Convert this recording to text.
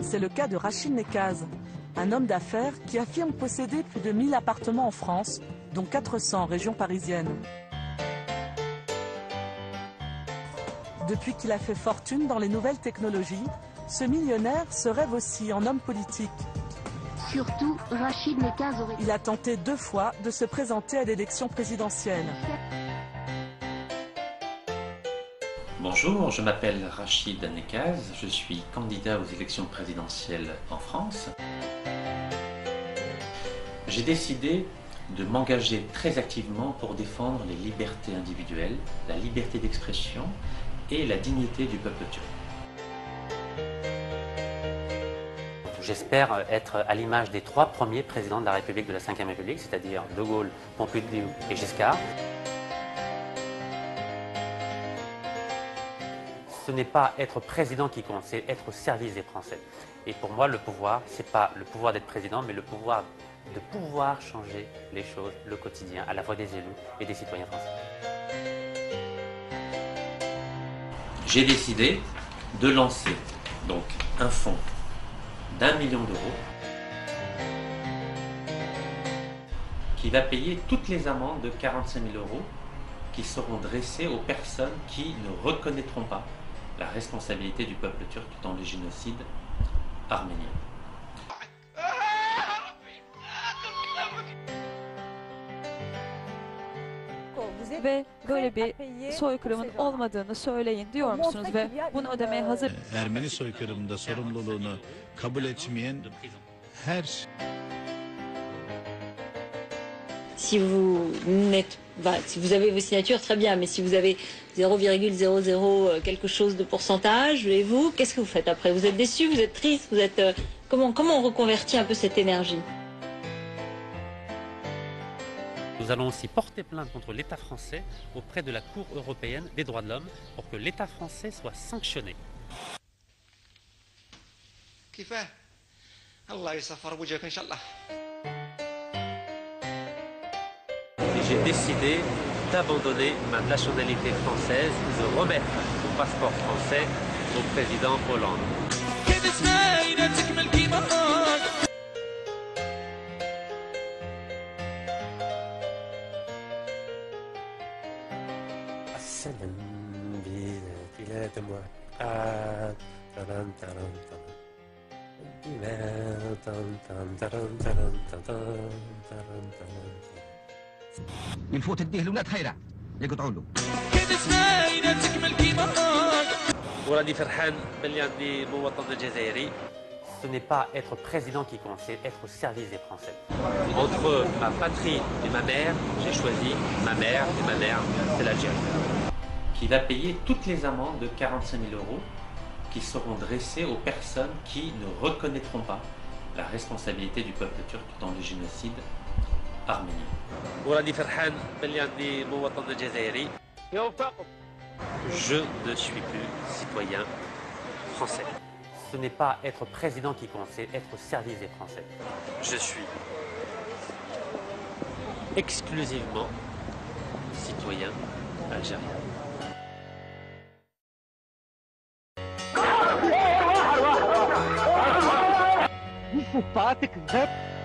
C'est le cas de Rachid Nekaz, un homme d'affaires qui affirme posséder plus de 1000 appartements en France, dont 400 en région parisienne. Depuis qu'il a fait fortune dans les nouvelles technologies, ce millionnaire se rêve aussi en homme politique. Surtout, Rachid Nekaz aurait... Il a tenté 2 fois de se présenter à l'élection présidentielle. Bonjour, je m'appelle Rachid Nekaz, je suis candidat aux élections présidentielles en France. J'ai décidé de m'engager très activement pour défendre les libertés individuelles, la liberté d'expression et la dignité du peuple turc. J'espère être à l'image des 3 premiers présidents de la République de la Ve République, c'est-à-dire De Gaulle, Pompidou et Giscard. Ce n'est pas être président qui compte, c'est être au service des Français. Et pour moi, le pouvoir, ce n'est pas le pouvoir d'être président, mais le pouvoir de pouvoir changer les choses, le quotidien, à la fois des élus et des citoyens français. J'ai décidé de lancer donc un fonds d'1 million d'euros qui va payer toutes les amendes de 45 000 euros qui seront dressées aux personnes qui ne reconnaîtront pas la responsabilité du peuple turc dans le génocide arménien. Ve böyle bir soykırımın olmadığını söyleyin diyor musunuz ve bunu ödemeye hazır? Ermeni soykırımında sorumluluğunu kabul etmeyen her Si vous avez vos signatures, très bien, mais si vous avez 0,00 quelque chose de pourcentage, et vous, qu'est-ce que vous faites après? Vous êtes déçu, vous êtes triste, vous êtes comment on reconvertit un peu cette énergie? Nous allons aussi porter plainte contre l'État français auprès de la Cour européenne des droits de l'homme pour que l'État français soit sanctionné. J'ai décidé d'abandonner ma nationalité française, de remettre mon passeport français au président Hollande. الفوت تديه لولاد خيره يقطعوا له وراني فرحان باللي عندي مواطن الجزائري. Ce n'est pas être président qui compte, c'est être au service des Français. Entre ma patrie et ma mère, j'ai choisi ma mère et ma mère, c'est l'Algérie. Qui va payer toutes les amendes de 45 000 euros qui seront dressées aux personnes qui ne reconnaîtront pas la responsabilité du peuple turc dans le génocide arménien. Je ne suis plus citoyen français. Ce n'est pas être président qui compte, c'est être au service des Français. Je suis exclusivement citoyen algérien. Il ne faut pas تكذب